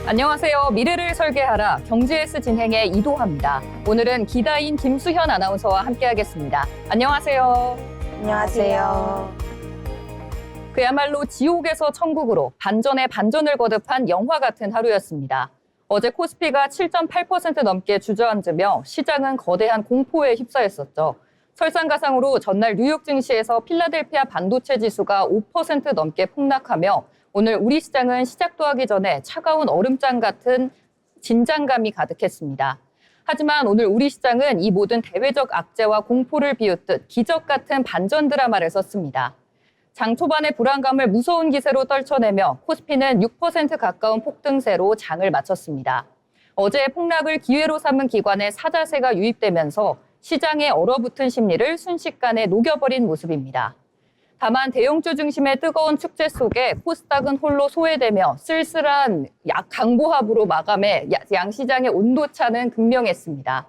안녕하세요. 미래를 설계하라 경제S 진행의 이도하입니다. 오늘은 기다인 김수현 아나운서와 함께하겠습니다. 안녕하세요. 안녕하세요. 그야말로 지옥에서 천국으로 반전에 반전을 거듭한 영화 같은 하루였습니다. 어제 코스피가 7.8% 넘게 주저앉으며 시장은 거대한 공포에 휩싸였었죠. 설상가상으로 전날 뉴욕 증시에서 필라델피아 반도체 지수가 5% 넘게 폭락하며 오늘 우리 시장은 시작도 하기 전에 차가운 얼음장 같은 긴장감이 가득했습니다. 하지만 오늘 우리 시장은 이 모든 대외적 악재와 공포를 비웃듯 기적 같은 반전 드라마를 썼습니다. 장 초반의 불안감을 무서운 기세로 떨쳐내며 코스피는 6% 가까운 폭등세로 장을 마쳤습니다. 어제의 폭락을 기회로 삼은 기관의 사자세가 유입되면서 시장의 얼어붙은 심리를 순식간에 녹여버린 모습입니다. 다만 대형주 중심의 뜨거운 축제 속에 코스닥은 홀로 소외되며 쓸쓸한 강보합으로 마감해 양시장의 온도차는 극명했습니다.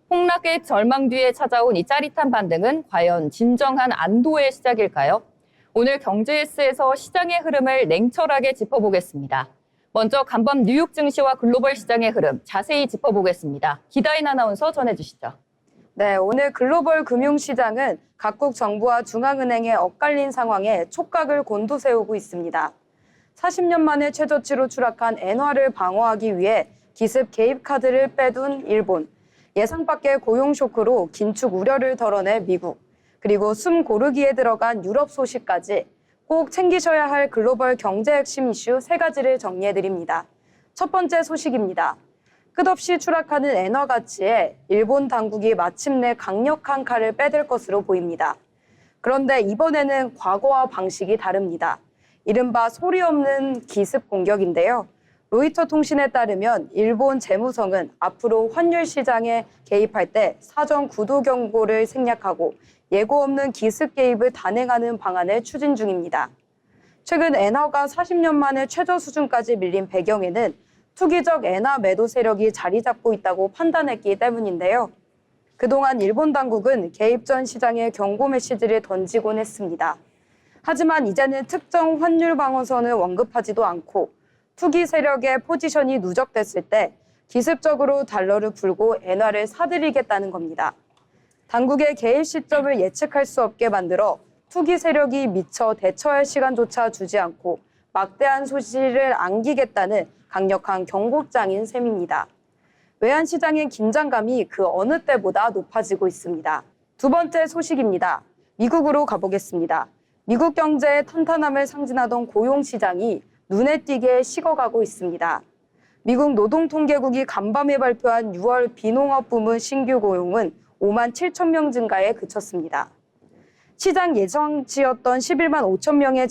폭락의 절망 뒤에 찾아온 이 짜릿한 반등은 과연 진정한 안도의 시작일까요? 오늘 경제S에서 시장의 흐름을 냉철하게 짚어보겠습니다. 먼저 간밤 뉴욕 증시와 글로벌 시장의 흐름 자세히 짚어보겠습니다. 기다인 아나운서 전해주시죠. 네, 오늘 글로벌 금융시장은 각국 정부와 중앙은행의 엇갈린 상황에 촉각을 곤두세우고 있습니다. 40년 만에 최저치로 추락한 엔화를 방어하기 위해 기습 개입 카드를 빼둔 일본, 예상 밖의 고용 쇼크로 긴축 우려를 덜어낸 미국, 그리고 숨 고르기에 들어간 유럽 소식까지 꼭 챙기셔야 할 글로벌 경제 핵심 이슈 3가지를 정리해드립니다. 첫 번째 소식입니다. 끝없이 추락하는 엔화 가치에 일본 당국이 마침내 강력한 칼을 빼들 것으로 보입니다. 그런데 이번에는 과거와 방식이 다릅니다. 이른바 소리 없는 기습 공격인데요. 로이터 통신에 따르면 일본 재무성은 앞으로 환율 시장에 개입할 때 사전 구도 경고를 생략하고 예고 없는 기습 개입을 단행하는 방안을 추진 중입니다. 최근 엔화가 40년 만에 최저 수준까지 밀린 배경에는 투기적 엔화 매도 세력이 자리 잡고 있다고 판단했기 때문인데요. 그동안 일본 당국은 개입 전 시장에 경고 메시지를 던지곤 했습니다. 하지만 이제는 특정 환율 방어선을 언급하지도 않고 투기 세력의 포지션이 누적됐을 때 기습적으로 달러를 풀고 엔화를 사들이겠다는 겁니다. 당국의 개입 시점을 예측할 수 없게 만들어 투기 세력이 미처 대처할 시간조차 주지 않고 막대한 소실을 안기겠다는 강력한 경고장인 셈입니다. 외환시장의 긴장감이 그 어느 때보다 높아지고 있습니다. 두 번째 소식입니다. 미국으로 가보겠습니다. 미국 경제의 탄탄함을 상징하던 고용시장이 눈에 띄게 식어가고 있습니다. 미국 노동통계국이 간밤에 발표한 6월 비농업 부문 신규 고용은 5만 7천 명 증가에 그쳤습니다. 시장 예상치였던 11만 5천 명의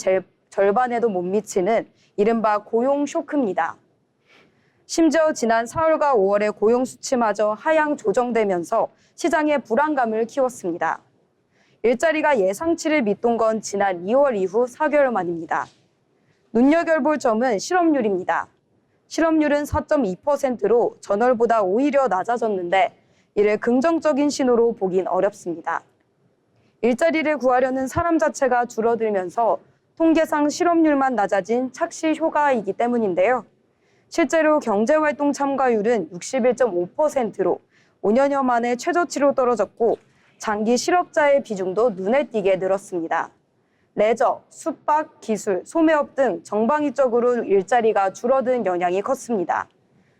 절반에도 못 미치는 이른바 고용 쇼크입니다. 심지어 지난 4월과 5월의 고용 수치마저 하향 조정되면서 시장의 불안감을 키웠습니다. 일자리가 예상치를 밑돈 건 지난 2월 이후 4개월 만입니다. 눈여겨볼 점은 실업률입니다. 실업률은 4.2%로 전월보다 오히려 낮아졌는데 이를 긍정적인 신호로 보긴 어렵습니다. 일자리를 구하려는 사람 자체가 줄어들면서 통계상 실업률만 낮아진 착시 효과이기 때문인데요. 실제로 경제활동 참가율은 61.5%로 5년여 만에 최저치로 떨어졌고 장기 실업자의 비중도 눈에 띄게 늘었습니다. 레저, 숙박, 기술, 소매업 등 정방위적으로 일자리가 줄어든 영향이 컸습니다.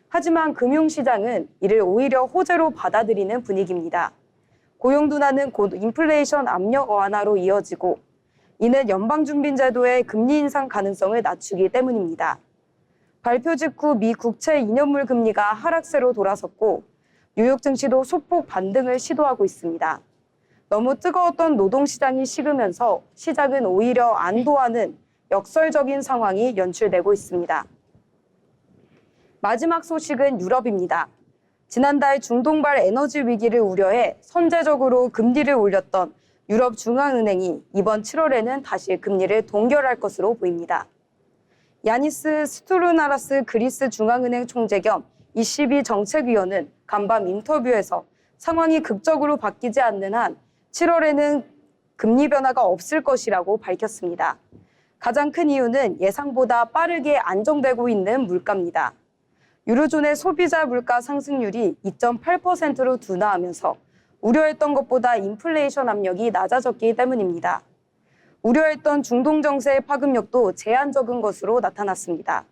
하지만 금융시장은 이를 오히려 호재로 받아들이는 분위기입니다. 고용 둔화는 곧 인플레이션 압력 완화로 이어지고 이는 연방준비제도의 금리 인상 가능성을 낮추기 때문입니다. 발표 직후 미 국채 2년물 금리가 하락세로 돌아섰고 뉴욕 증시도 소폭 반등을 시도하고 있습니다. 너무 뜨거웠던 노동시장이 식으면서 시장은 오히려 안도하는 역설적인 상황이 연출되고 있습니다. 마지막 소식은 유럽입니다. 지난달 중동발 에너지 위기를 우려해 선제적으로 금리를 올렸던 유럽 중앙은행이 이번 7월에는 다시 금리를 동결할 것으로 보입니다. 야니스 스투루나라스 그리스 중앙은행 총재 겸 ECB 정책위원은 간밤 인터뷰에서 상황이 극적으로 바뀌지 않는 한 7월에는 금리 변화가 없을 것이라고 밝혔습니다. 가장 큰 이유는 예상보다 빠르게 안정되고 있는 물가입니다. 유로존의 소비자 물가 상승률이 2.8%로 둔화하면서 우려했던 것보다 인플레이션 압력이 낮아졌기 때문입니다. 우려했던 중동 정세의 파급력도 제한적인 것으로 나타났습니다.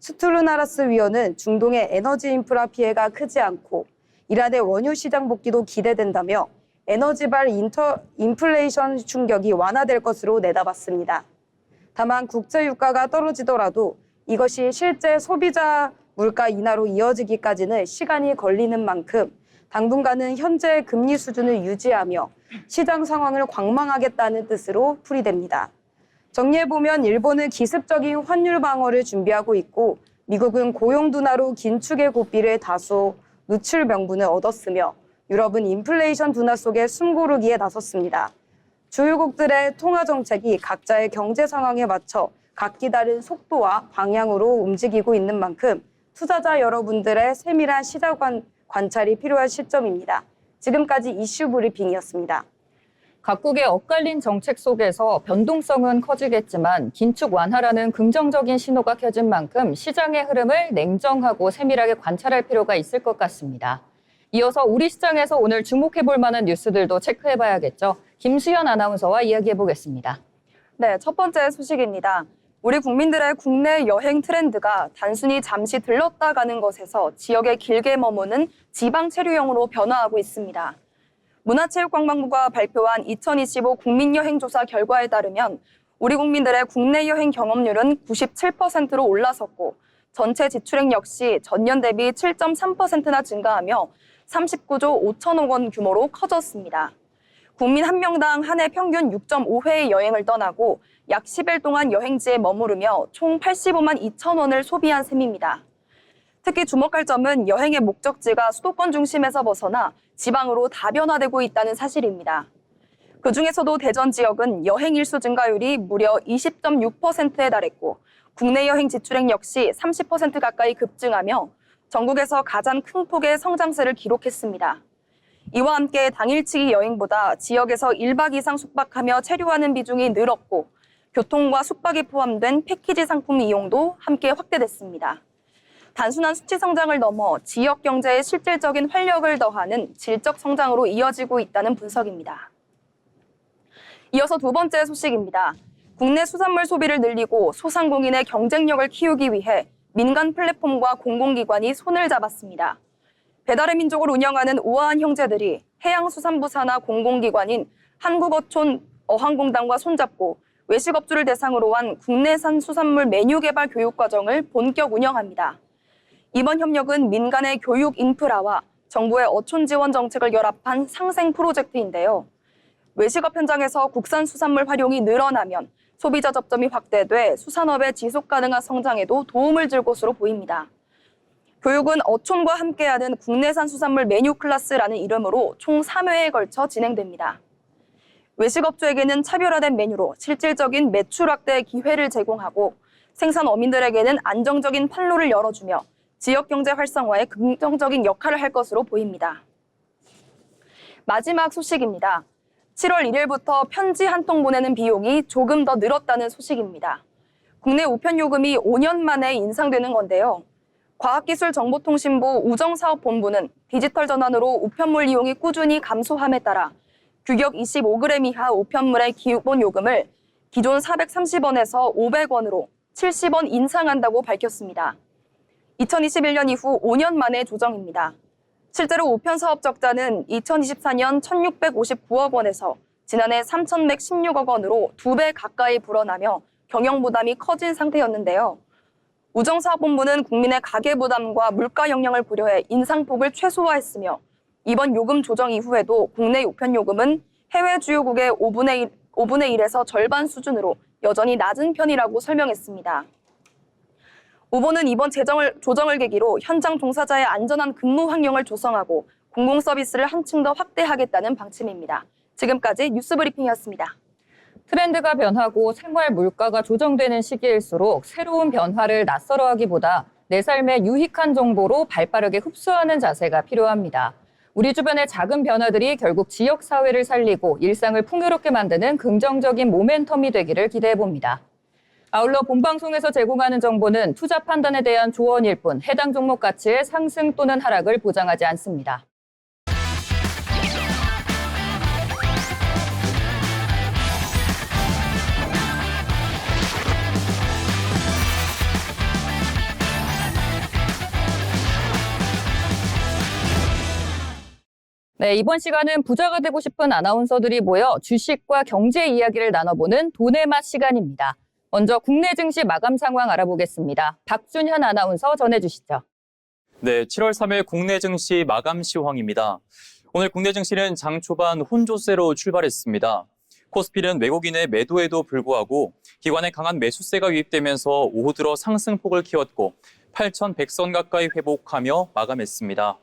스투르나라스 위원은 중동의 에너지 인프라 피해가 크지 않고 이란의 원유 시장 복귀도 기대된다며 에너지발 인플레이션 충격이 완화될 것으로 내다봤습니다. 다만 국제 유가가 떨어지더라도 이것이 실제 소비자 물가 인하로 이어지기까지는 시간이 걸리는 만큼 당분간은 현재 금리 수준을 유지하며 시장 상황을 관망하겠다는 뜻으로 풀이됩니다. 정리해보면 일본은 기습적인 환율 방어를 준비하고 있고 미국은 고용 둔화로 긴축의 고삐를 다소 늦출 명분을 얻었으며 유럽은 인플레이션 둔화 속에 숨고르기에 나섰습니다. 주요국들의 통화 정책이 각자의 경제 상황에 맞춰 각기 다른 속도와 방향으로 움직이고 있는 만큼 투자자 여러분들의 세밀한 시장 관찰이 필요한 시점입니다. 지금까지 이슈 브리핑이었습니다. 각국의 엇갈린 정책 속에서 변동성은 커지겠지만 긴축 완화라는 긍정적인 신호가 켜진 만큼 시장의 흐름을 냉정하고 세밀하게 관찰할 필요가 있을 것 같습니다. 이어서 우리 시장에서 오늘 주목해볼 만한 뉴스들도 체크해봐야겠죠. 김수현 아나운서와 이야기해보겠습니다. 네, 첫 번째 소식입니다. 우리 국민들의 국내 여행 트렌드가 단순히 잠시 들렀다 가는 것에서 지역에 길게 머무는 지방 체류형으로 변화하고 있습니다. 문화체육관광부가 발표한 2025 국민여행조사 결과에 따르면 우리 국민들의 국내 여행 경험률은 97%로 올라섰고 전체 지출액 역시 전년 대비 7.3%나 증가하며 39조 5천억 원 규모로 커졌습니다. 국민 한 명당 한 해 평균 6.5회의 여행을 떠나고 약 10일 동안 여행지에 머무르며 총 85만 2천 원을 소비한 셈입니다. 특히 주목할 점은 여행의 목적지가 수도권 중심에서 벗어나 지방으로 다변화되고 있다는 사실입니다. 그중에서도 대전 지역은 여행 일수 증가율이 무려 20.6%에 달했고 국내 여행 지출액 역시 30% 가까이 급증하며 전국에서 가장 큰 폭의 성장세를 기록했습니다. 이와 함께 당일치기 여행보다 지역에서 1박 이상 숙박하며 체류하는 비중이 늘었고 교통과 숙박이 포함된 패키지 상품 이용도 함께 확대됐습니다. 단순한 수치 성장을 넘어 지역 경제에 실질적인 활력을 더하는 질적 성장으로 이어지고 있다는 분석입니다. 이어서 두 번째 소식입니다. 국내 수산물 소비를 늘리고 소상공인의 경쟁력을 키우기 위해 민간 플랫폼과 공공기관이 손을 잡았습니다. 배달의 민족을 운영하는 우아한 형제들이 해양수산부 산하 공공기관인 한국어촌 어항공단과 손잡고 외식업주를 대상으로 한 국내산 수산물 메뉴 개발 교육과정을 본격 운영합니다. 이번 협력은 민간의 교육 인프라와 정부의 어촌 지원 정책을 결합한 상생 프로젝트인데요. 외식업 현장에서 국산 수산물 활용이 늘어나면 소비자 접점이 확대돼 수산업의 지속 가능한 성장에도 도움을 줄 것으로 보입니다. 교육은 어촌과 함께하는 국내산 수산물 메뉴 클래스라는 이름으로 총 3회에 걸쳐 진행됩니다. 외식업주에게는 차별화된 메뉴로 실질적인 매출 확대의 기회를 제공하고 생산 어민들에게는 안정적인 판로를 열어주며 지역 경제 활성화에 긍정적인 역할을 할 것으로 보입니다. 마지막 소식입니다. 7월 1일부터 편지 한 통 보내는 비용이 조금 더 늘었다는 소식입니다. 국내 우편요금이 5년 만에 인상되는 건데요. 과학기술정보통신부 우정사업본부는 디지털 전환으로 우편물 이용이 꾸준히 감소함에 따라 규격 25g 이하 우편물의 기본 요금을 기존 430원에서 500원으로 70원 인상한다고 밝혔습니다. 2021년 이후 5년 만의 조정입니다. 실제로 우편 사업 적자는 2024년 1,659억 원에서 지난해 3,116억 원으로 2배 가까이 불어나며 경영 부담이 커진 상태였는데요. 우정사업본부는 국민의 가계 부담과 물가 영향을 고려해 인상폭을 최소화했으며 이번 요금 조정 이후에도 국내 우편 요금은 해외 주요국의 5분의 1에서 절반 수준으로 여전히 낮은 편이라고 설명했습니다. 후보는 이번 조정을 계기로 현장 종사자의 안전한 근무 환경을 조성하고 공공 서비스를 한층 더 확대하겠다는 방침입니다. 지금까지 뉴스 브리핑이었습니다. 트렌드가 변하고 생활 물가가 조정되는 시기일수록 새로운 변화를 낯설어하기보다 내 삶에 유익한 정보로 발빠르게 흡수하는 자세가 필요합니다. 우리 주변의 작은 변화들이 결국 지역 사회를 살리고 일상을 풍요롭게 만드는 긍정적인 모멘텀이 되기를 기대해봅니다. 아울러 본방송에서 제공하는 정보는 투자 판단에 대한 조언일 뿐 해당 종목 가치의 상승 또는 하락을 보장하지 않습니다. 네, 이번 시간은 부자가 되고 싶은 아나운서들이 모여 주식과 경제 이야기를 나눠보는 돈의 맛 시간입니다. 먼저 국내 증시 마감 상황 알아보겠습니다. 박준현 아나운서 전해주시죠. 네, 7월 3일 국내 증시 마감 시황입니다. 오늘 국내 증시는 장 초반 혼조세로 출발했습니다. 코스피는 외국인의 매도에도 불구하고 기관의 강한 매수세가 유입되면서 오후 들어 상승폭을 키웠고 8,100선 가까이 회복하며 마감했습니다.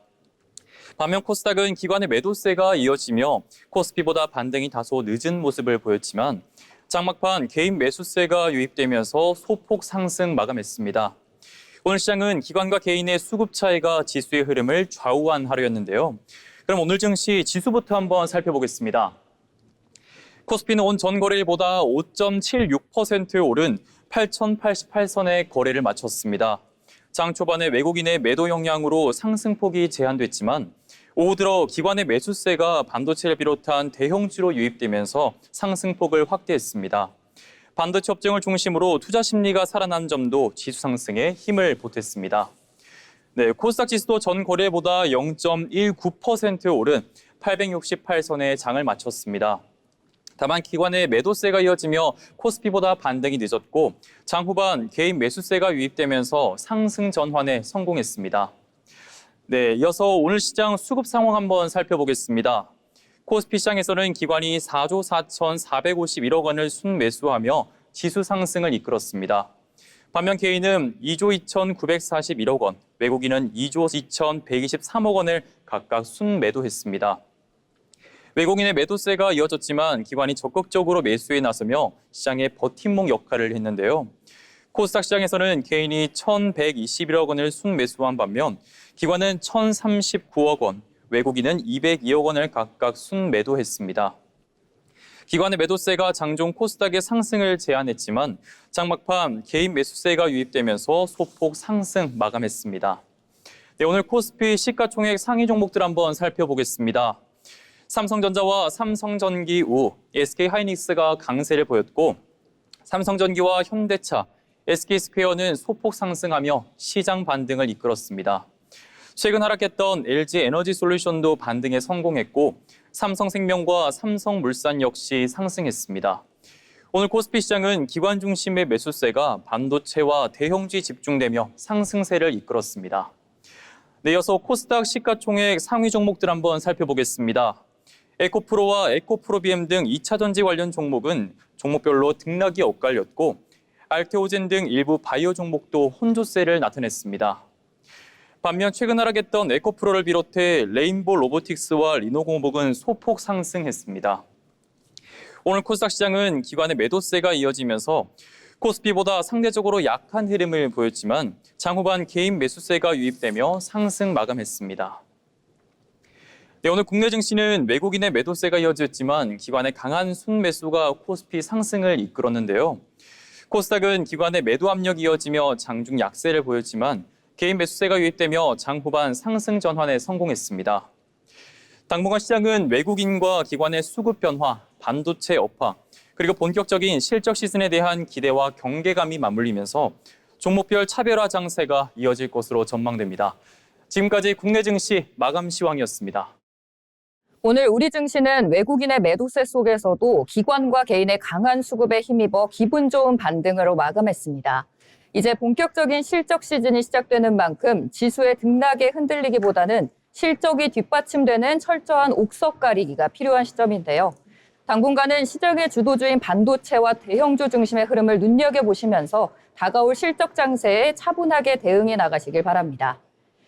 반면 코스닥은 기관의 매도세가 이어지며 코스피보다 반등이 다소 늦은 모습을 보였지만 장막판 개인 매수세가 유입되면서 소폭 상승 마감했습니다. 오늘 시장은 기관과 개인의 수급 차이가 지수의 흐름을 좌우한 하루였는데요. 그럼 오늘 증시 지수부터 한번 살펴보겠습니다. 코스피는 온 전 거래일보다 5.76% 오른 8,088선의 거래를 마쳤습니다. 장 초반에 외국인의 매도 영향으로 상승폭이 제한됐지만 오후 들어 기관의 매수세가 반도체를 비롯한 대형주로 유입되면서 상승폭을 확대했습니다. 반도체 업종을 중심으로 투자 심리가 살아난 점도 지수 상승에 힘을 보탰습니다. 네, 코스닥 지수도 전 거래보다 0.19% 오른 868선의 장을 마쳤습니다. 다만 기관의 매도세가 이어지며 코스피보다 반등이 늦었고 장 후반 개인 매수세가 유입되면서 상승 전환에 성공했습니다. 네, 이어서 오늘 시장 수급 상황 한번 살펴보겠습니다. 코스피 시장에서는 기관이 4조 4,451억 원을 순매수하며 지수 상승을 이끌었습니다. 반면 개인은 2조 2,941억 원, 외국인은 2조 2,123억 원을 각각 순매도했습니다. 외국인의 매도세가 이어졌지만 기관이 적극적으로 매수에 나서며 시장의 버팀목 역할을 했는데요. 코스닥 시장에서는 개인이 1,121억 원을 순매수한 반면 기관은 1,039억 원, 외국인은 202억 원을 각각 순매도했습니다. 기관의 매도세가 장중 코스닥의 상승을 제한했지만 장막판 개인 매수세가 유입되면서 소폭 상승 마감했습니다. 네, 오늘 코스피 시가총액 상위 종목들 한번 살펴보겠습니다. 삼성전자와 삼성전기 우, SK하이닉스가 강세를 보였고 삼성전기와 현대차, SK스퀘어는 소폭 상승하며 시장 반등을 이끌었습니다. 최근 하락했던 LG에너지솔루션도 반등에 성공했고 삼성생명과 삼성물산 역시 상승했습니다. 오늘 코스피 시장은 기관 중심의 매수세가 반도체와 대형주에 집중되며 상승세를 이끌었습니다. 네, 이어서 코스닥 시가총액 상위 종목들 한번 살펴보겠습니다. 에코프로와 에코프로비엠 등 2차전지 관련 종목은 종목별로 등락이 엇갈렸고 알테오젠 등 일부 바이오 종목도 혼조세를 나타냈습니다. 반면 최근 하락했던 에코프로를 비롯해 레인보 로보틱스와 리노공업은 소폭 상승했습니다. 오늘 코스닥 시장은 기관의 매도세가 이어지면서 코스피보다 상대적으로 약한 흐름을 보였지만 장후반 개인 매수세가 유입되며 상승 마감했습니다. 네, 오늘 국내 증시는 외국인의 매도세가 이어졌지만 기관의 강한 순매수가 코스피 상승을 이끌었는데요. 코스닥은 기관의 매도 압력이 이어지며 장중 약세를 보였지만 개인 매수세가 유입되며 장 후반 상승 전환에 성공했습니다. 당분간 시장은 외국인과 기관의 수급 변화, 반도체 업화, 그리고 본격적인 실적 시즌에 대한 기대와 경계감이 맞물리면서 종목별 차별화 장세가 이어질 것으로 전망됩니다. 지금까지 국내 증시 마감 시황이었습니다. 오늘 우리 증시는 외국인의 매도세 속에서도 기관과 개인의 강한 수급에 힘입어 기분 좋은 반등으로 마감했습니다. 이제 본격적인 실적 시즌이 시작되는 만큼 지수의 등락에 흔들리기보다는 실적이 뒷받침되는 철저한 옥석 가리기가 필요한 시점인데요. 당분간은 시장의 주도주인 반도체와 대형주 중심의 흐름을 눈여겨보시면서 다가올 실적 장세에 차분하게 대응해 나가시길 바랍니다.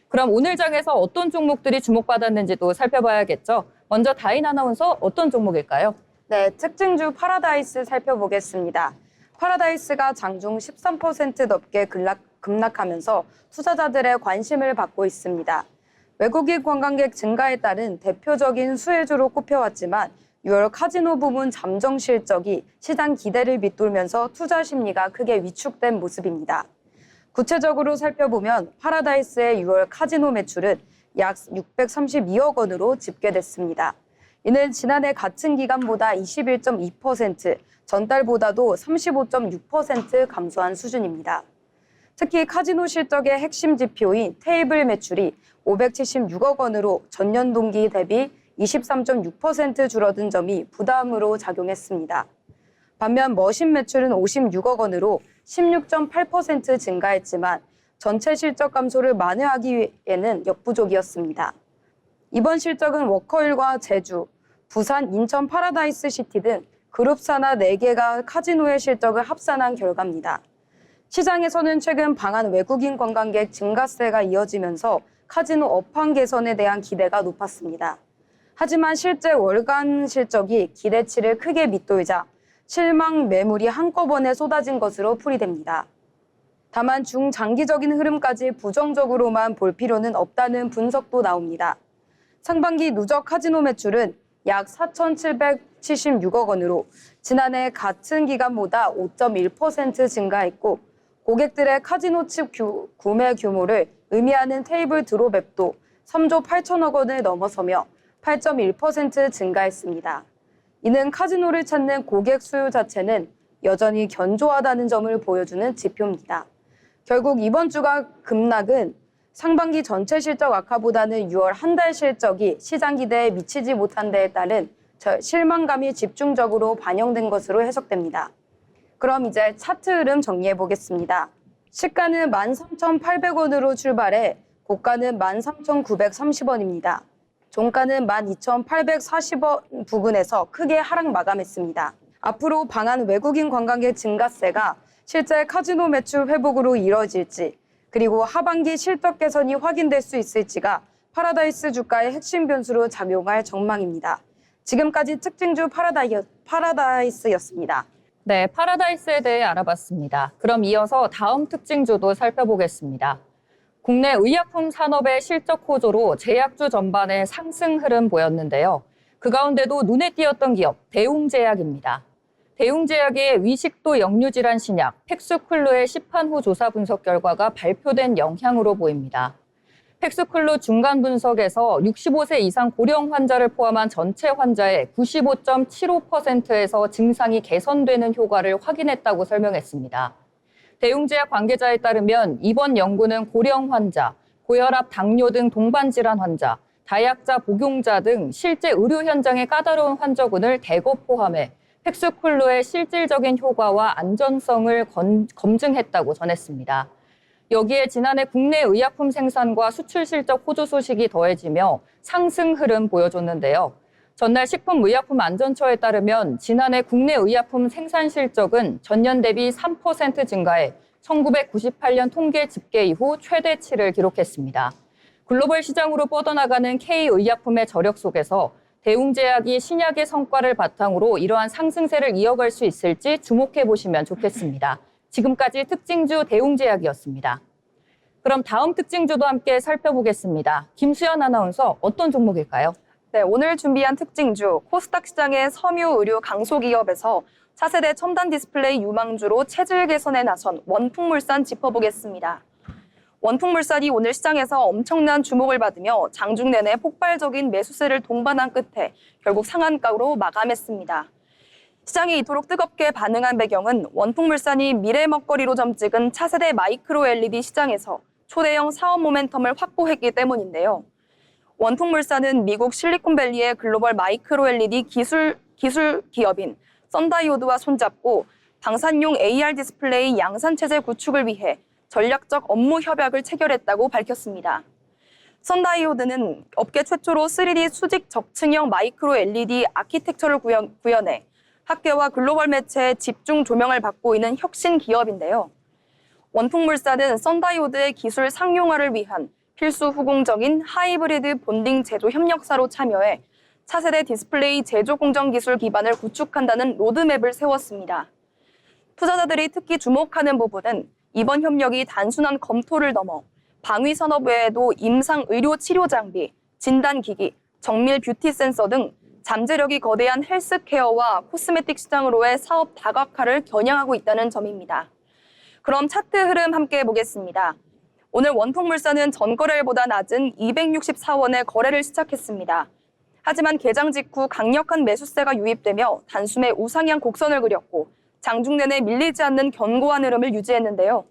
그럼 오늘 장에서 어떤 종목들이 주목받았는지도 살펴봐야겠죠. 먼저 다인 아나운서 어떤 종목일까요? 네, 특징주 파라다이스 살펴보겠습니다. 파라다이스가 장중 13% 넘게 급락하면서 투자자들의 관심을 받고 있습니다. 외국인 관광객 증가에 따른 대표적인 수혜주로 꼽혀왔지만 6월 카지노 부문 잠정 실적이 시장 기대를 밑돌면서 투자 심리가 크게 위축된 모습입니다. 구체적으로 살펴보면 파라다이스의 6월 카지노 매출은 약 632억 원으로 집계됐습니다. 이는 지난해 같은 기간보다 21.2%, 전달보다도 35.6% 감소한 수준입니다. 특히 카지노 실적의 핵심 지표인 테이블 매출이 576억 원으로 전년 동기 대비 23.6% 줄어든 점이 부담으로 작용했습니다. 반면 머신 매출은 56억 원으로 16.8% 증가했지만 전체 실적 감소를 만회하기 위해는 역부족이었습니다. 이번 실적은 워커힐과 제주, 부산, 인천 파라다이스 시티 등 그룹사나 4개가 카지노의 실적을 합산한 결과입니다. 시장에서는 최근 방한 외국인 관광객 증가세가 이어지면서 카지노 업황 개선에 대한 기대가 높았습니다. 하지만 실제 월간 실적이 기대치를 크게 밑돌자 실망 매물이 한꺼번에 쏟아진 것으로 풀이됩니다. 다만 중장기적인 흐름까지 부정적으로만 볼 필요는 없다는 분석도 나옵니다. 상반기 누적 카지노 매출은 약 4,776억 원으로 지난해 같은 기간보다 5.1% 증가했고 고객들의 카지노 칩 구매 규모를 의미하는 테이블 드롭 앱도 3조 8천억 원을 넘어서며 8.1% 증가했습니다. 이는 카지노를 찾는 고객 수요 자체는 여전히 견조하다는 점을 보여주는 지표입니다. 결국 이번 주가 급락은 상반기 전체 실적 악화보다는 6월 한 달 실적이 시장 기대에 미치지 못한 데에 따른 실망감이 집중적으로 반영된 것으로 해석됩니다. 그럼 이제 차트 흐름 정리해 보겠습니다. 시가는 13,800원으로 출발해 고가는 13,930원입니다. 종가는 12,840원 부근에서 크게 하락 마감했습니다. 앞으로 방한 외국인 관광객 증가세가 실제 카지노 매출 회복으로 이뤄질지 그리고 하반기 실적 개선이 확인될 수 있을지가 파라다이스 주가의 핵심 변수로 작용할 전망입니다. 지금까지 특징주 파라다이스였습니다. 네, 파라다이스에 대해 알아봤습니다. 그럼 이어서 다음 특징주도 살펴보겠습니다. 국내 의약품 산업의 실적 호조로 제약주 전반의 상승 흐름 보였는데요. 그 가운데도 눈에 띄었던 기업, 대웅제약입니다. 대웅제약의 위식도 역류질환 신약, 팩스쿨루의 시판 후 조사 분석 결과가 발표된 영향으로 보입니다. 팩스쿨루 중간 분석에서 65세 이상 고령 환자를 포함한 전체 환자의 95.75%에서 증상이 개선되는 효과를 확인했다고 설명했습니다. 대웅제약 관계자에 따르면 이번 연구는 고령 환자, 고혈압, 당뇨 등 동반 질환 환자, 다약자, 복용자 등 실제 의료 현장의 까다로운 환자군을 대거 포함해 팩스쿨루의 실질적인 효과와 안전성을 검증했다고 전했습니다. 여기에 지난해 국내 의약품 생산과 수출 실적 호조 소식이 더해지며 상승 흐름 보여줬는데요. 전날 식품의약품안전처에 따르면 지난해 국내 의약품 생산 실적은 전년 대비 3% 증가해 1998년 통계 집계 이후 최대치를 기록했습니다. 글로벌 시장으로 뻗어나가는 K의약품의 저력 속에서 대웅제약이 신약의 성과를 바탕으로 이러한 상승세를 이어갈 수 있을지 주목해 보시면 좋겠습니다. 지금까지 특징주 대웅제약이었습니다. 그럼 다음 특징주도 함께 살펴보겠습니다. 김수연 아나운서, 어떤 종목일까요? 네, 오늘 준비한 특징주, 코스닥 시장의 섬유 의류 강소기업에서 차세대 첨단 디스플레이 유망주로 체질 개선에 나선 원풍물산 짚어보겠습니다. 원풍물산이 오늘 시장에서 엄청난 주목을 받으며 장중 내내 폭발적인 매수세를 동반한 끝에 결국 상한가로 마감했습니다. 시장이 이토록 뜨겁게 반응한 배경은 원풍물산이 미래 먹거리로 점찍은 차세대 마이크로 LED 시장에서 초대형 사업 모멘텀을 확보했기 때문인데요. 원풍물산은 미국 실리콘밸리의 글로벌 마이크로 LED 기술 기업인 썬다이오드와 손잡고 방산용 AR 디스플레이 양산체제 구축을 위해 전략적 업무 협약을 체결했다고 밝혔습니다. 썬다이오드는 업계 최초로 3D 수직 적층형 마이크로 LED 아키텍처를 구현해 학계와 글로벌 매체의 집중 조명을 받고 있는 혁신 기업인데요. 원풍물산은 썬다이오드의 기술 상용화를 위한 필수 후공정인 하이브리드 본딩 제조 협력사로 참여해 차세대 디스플레이 제조 공정 기술 기반을 구축한다는 로드맵을 세웠습니다. 투자자들이 특히 주목하는 부분은 이번 협력이 단순한 검토를 넘어 방위 산업 외에도 임상 의료 치료 장비, 진단기기, 정밀 뷰티 센서 등 잠재력이 거대한 헬스케어와 코스메틱 시장으로의 사업 다각화를 겨냥하고 있다는 점입니다. 그럼 차트 흐름 함께 보겠습니다. 오늘 원통물산은 전거래일보다 낮은 264원에 거래를 시작했습니다. 하지만 개장 직후 강력한 매수세가 유입되며 단숨에 우상향 곡선을 그렸고 장중 내내 밀리지 않는 견고한 흐름을 유지했는데요.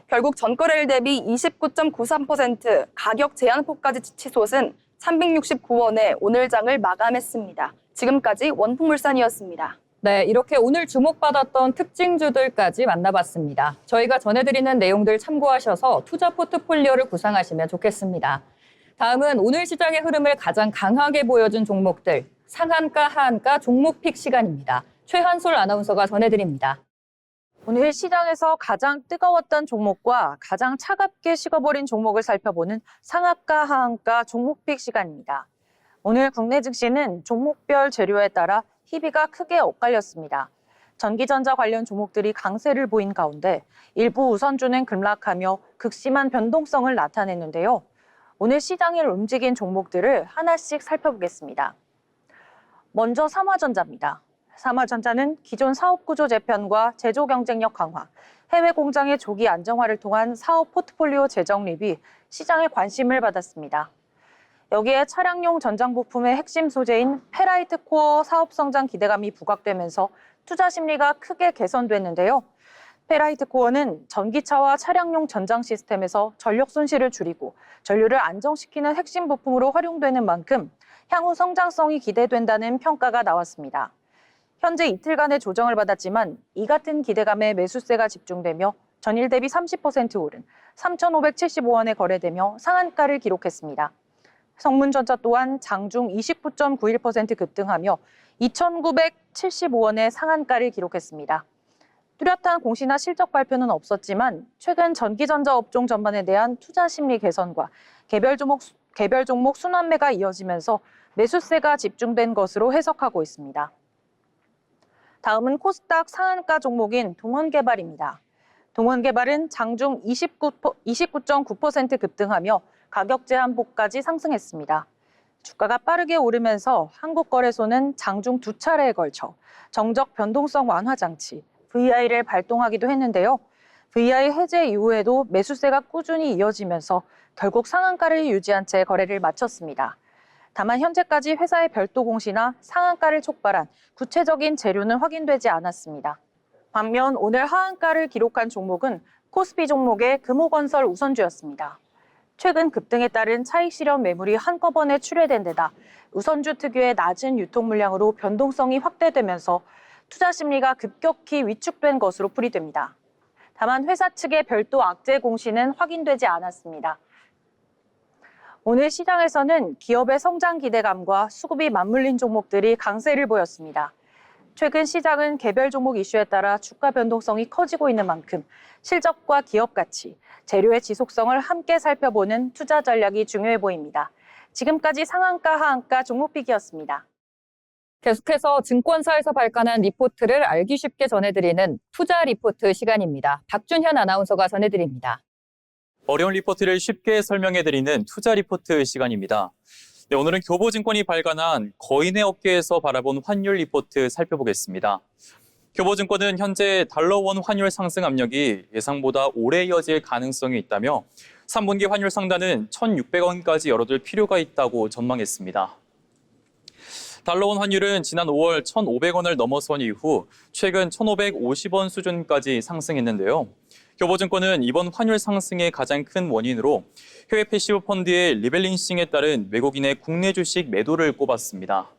결국 전거래일 대비 29.93% 가격 제한폭까지 치솟은 369원에 오늘 장을 마감했습니다. 지금까지 원통물산이었습니다. 네, 이렇게 오늘 주목받았던 특징주들까지 만나봤습니다. 저희가 전해드리는 내용들 참고하셔서 투자 포트폴리오를 구상하시면 좋겠습니다. 다음은 오늘 시장의 흐름을 가장 강하게 보여준 종목들, 상한가, 하한가, 종목픽 시간입니다. 최한솔 아나운서가 전해드립니다. 오늘 시장에서 가장 뜨거웠던 종목과 가장 차갑게 식어버린 종목을 살펴보는 상한가, 하한가, 종목픽 시간입니다. 오늘 국내 증시는 종목별 재료에 따라 희비가 크게 엇갈렸습니다. 전기전자 관련 종목들이 강세를 보인 가운데 일부 우선주는 급락하며 극심한 변동성을 나타냈는데요. 오늘 시장을 움직인 종목들을 하나씩 살펴보겠습니다. 먼저 삼화전자입니다. 삼화전자는 기존 사업구조 재편과 제조 경쟁력 강화, 해외 공장의 조기 안정화를 통한 사업 포트폴리오 재정립이 시장의 관심을 받았습니다. 여기에 차량용 전장 부품의 핵심 소재인 페라이트 코어 사업 성장 기대감이 부각되면서 투자 심리가 크게 개선됐는데요. 페라이트 코어는 전기차와 차량용 전장 시스템에서 전력 손실을 줄이고 전류를 안정시키는 핵심 부품으로 활용되는 만큼 향후 성장성이 기대된다는 평가가 나왔습니다. 현재 이틀간의 조정을 받았지만 이 같은 기대감에 매수세가 집중되며 전일 대비 30% 오른 3,575원에 거래되며 상한가를 기록했습니다. 성문전자 또한 장중 29.91% 급등하며 2,975원의 상한가를 기록했습니다. 뚜렷한 공시나 실적 발표는 없었지만 최근 전기전자 업종 전반에 대한 투자 심리 개선과 개별 종목 순환매가 이어지면서 매수세가 집중된 것으로 해석하고 있습니다. 다음은 코스닥 상한가 종목인 동원개발입니다. 동원개발은 장중 29.9% 급등하며 가격 제한폭까지 상승했습니다. 주가가 빠르게 오르면서 한국거래소는 장중 두 차례에 걸쳐 정적 변동성 완화 장치 VI를 발동하기도 했는데요. VI 해제 이후에도 매수세가 꾸준히 이어지면서 결국 상한가를 유지한 채 거래를 마쳤습니다. 다만 현재까지 회사의 별도 공시나 상한가를 촉발한 구체적인 재료는 확인되지 않았습니다. 반면 오늘 하한가를 기록한 종목은 코스피 종목의 금호건설 우선주였습니다. 최근 급등에 따른 차익 실현 매물이 한꺼번에 출회된 데다 우선주 특유의 낮은 유통 물량으로 변동성이 확대되면서 투자 심리가 급격히 위축된 것으로 풀이됩니다. 다만 회사 측의 별도 악재 공시는 확인되지 않았습니다. 오늘 시장에서는 기업의 성장 기대감과 수급이 맞물린 종목들이 강세를 보였습니다. 최근 시장은 개별 종목 이슈에 따라 주가 변동성이 커지고 있는 만큼 실적과 기업 가치, 재료의 지속성을 함께 살펴보는 투자 전략이 중요해 보입니다. 지금까지 상한가, 하한가 종목픽이었습니다. 계속해서 증권사에서 발간한 리포트를 알기 쉽게 전해드리는 투자 리포트 시간입니다. 박준현 아나운서가 전해드립니다. 어려운 리포트를 쉽게 설명해드리는 투자 리포트 시간입니다. 네, 오늘은 교보증권이 발간한 거인의 어깨에서 바라본 환율 리포트 살펴보겠습니다. 교보증권은 현재 달러원 환율 상승 압력이 예상보다 오래 이어질 가능성이 있다며 3분기 환율 상단은 1,600원까지 열어둘 필요가 있다고 전망했습니다. 달러원 환율은 지난 5월 1,500원을 넘어선 이후 최근 1,550원 수준까지 상승했는데요. 교보증권은 이번 환율 상승의 가장 큰 원인으로 해외 패시브 펀드의 리밸런싱에 따른 외국인의 국내 주식 매도를 꼽았습니다.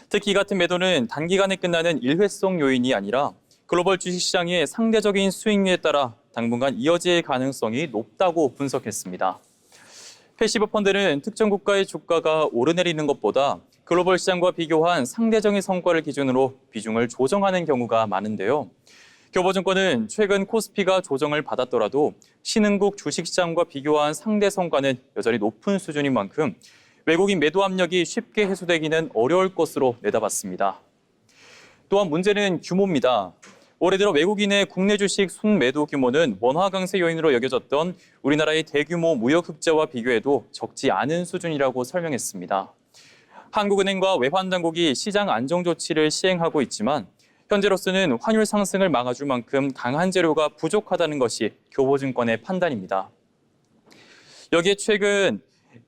특히 이 같은 매도는 단기간에 끝나는 일회성 요인이 아니라 글로벌 주식시장의 상대적인 수익률에 따라 당분간 이어질 가능성이 높다고 분석했습니다. 패시브 펀드는 특정 국가의 주가가 오르내리는 것보다 글로벌 시장과 비교한 상대적인 성과를 기준으로 비중을 조정하는 경우가 많은데요. 교보증권은 최근 코스피가 조정을 받았더라도 신흥국 주식시장과 비교한 상대 성과는 여전히 높은 수준인 만큼 외국인 매도 압력이 쉽게 해소되기는 어려울 것으로 내다봤습니다. 또한 문제는 규모입니다. 올해 들어 외국인의 국내 주식 순매도 규모는 원화 강세 요인으로 여겨졌던 우리나라의 대규모 무역 흑자와 비교해도 적지 않은 수준이라고 설명했습니다. 한국은행과 외환당국이 시장 안정 조치를 시행하고 있지만 현재로서는 환율 상승을 막아줄 만큼 강한 재료가 부족하다는 것이 교보증권의 판단입니다. 여기에 최근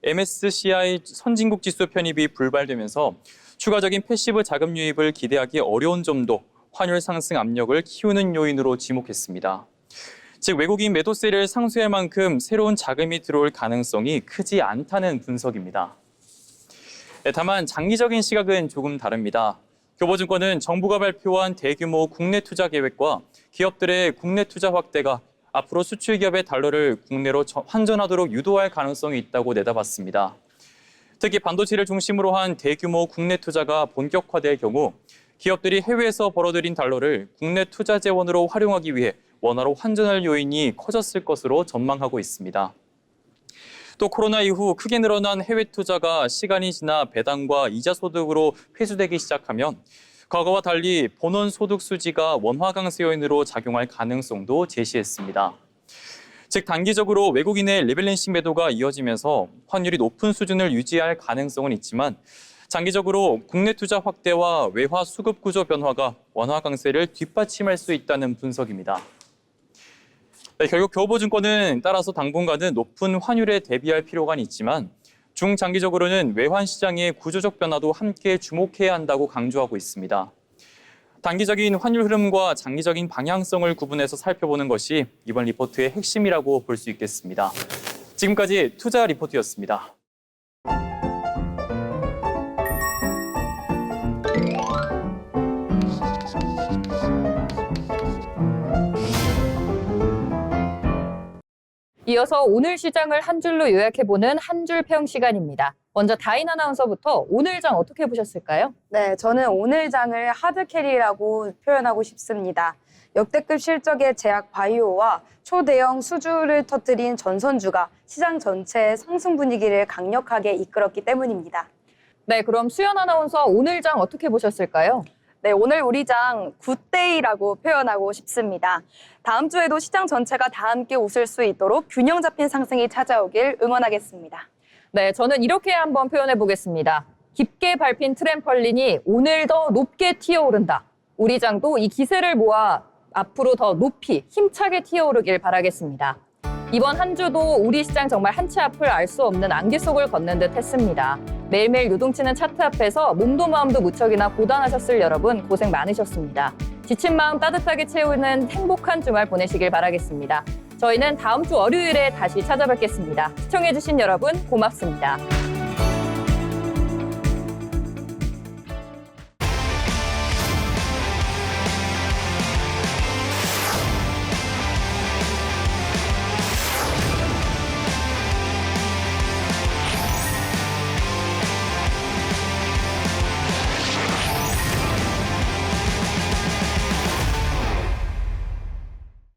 MSCI 선진국 지수 편입이 불발되면서 추가적인 패시브 자금 유입을 기대하기 어려운 점도 환율 상승 압력을 키우는 요인으로 지목했습니다. 즉 외국인 매도세를 상쇄할 만큼 새로운 자금이 들어올 가능성이 크지 않다는 분석입니다. 다만 장기적인 시각은 조금 다릅니다. 교보증권은 정부가 발표한 대규모 국내 투자 계획과 기업들의 국내 투자 확대가 앞으로 수출 기업의 달러를 국내로 환전하도록 유도할 가능성이 있다고 내다봤습니다. 특히 반도체를 중심으로 한 대규모 국내 투자가 본격화될 경우 기업들이 해외에서 벌어들인 달러를 국내 투자 재원으로 활용하기 위해 원화로 환전할 요인이 커졌을 것으로 전망하고 있습니다. 또 코로나 이후 크게 늘어난 해외 투자가 시간이 지나 배당과 이자 소득으로 회수되기 시작하면 과거와 달리 본원 소득 수지가 원화 강세 요인으로 작용할 가능성도 제시했습니다. 즉 단기적으로 외국인의 리밸런싱 매도가 이어지면서 환율이 높은 수준을 유지할 가능성은 있지만 장기적으로 국내 투자 확대와 외화 수급 구조 변화가 원화 강세를 뒷받침할 수 있다는 분석입니다. 결국 교보증권은 따라서 당분간은 높은 환율에 대비할 필요가 있지만 중장기적으로는 외환 시장의 구조적 변화도 함께 주목해야 한다고 강조하고 있습니다. 단기적인 환율 흐름과 장기적인 방향성을 구분해서 살펴보는 것이 이번 리포트의 핵심이라고 볼 수 있겠습니다. 지금까지 투자 리포트였습니다. 이어서 오늘 시장을 한 줄로 요약해보는 한 줄 평 시간입니다. 먼저 다인 아나운서부터 오늘 장 어떻게 보셨을까요? 네, 저는 오늘 장을 하드캐리라고 표현하고 싶습니다. 역대급 실적의 제약 바이오와 초대형 수주를 터뜨린 전선주가 시장 전체의 상승 분위기를 강력하게 이끌었기 때문입니다. 네, 그럼 수연 아나운서 오늘 장 어떻게 보셨을까요? 네, 오늘 우리 장 굿데이라고 표현하고 싶습니다. 다음 주에도 시장 전체가 다 함께 웃을 수 있도록 균형 잡힌 상승이 찾아오길 응원하겠습니다. 네, 저는 이렇게 한번 표현해 보겠습니다. 깊게 밟힌 트램펄린이 오늘 더 높게 튀어오른다. 우리 장도 이 기세를 모아 앞으로 더 높이 힘차게 튀어오르길 바라겠습니다. 이번 한 주도 우리 시장 정말 한 치 앞을 알 수 없는 안개 속을 걷는 듯 했습니다. 매일매일 요동치는 차트 앞에서 몸도 마음도 무척이나 고단하셨을 여러분 고생 많으셨습니다. 지친 마음 따뜻하게 채우는 행복한 주말 보내시길 바라겠습니다. 저희는 다음 주 월요일에 다시 찾아뵙겠습니다. 시청해주신 여러분 고맙습니다.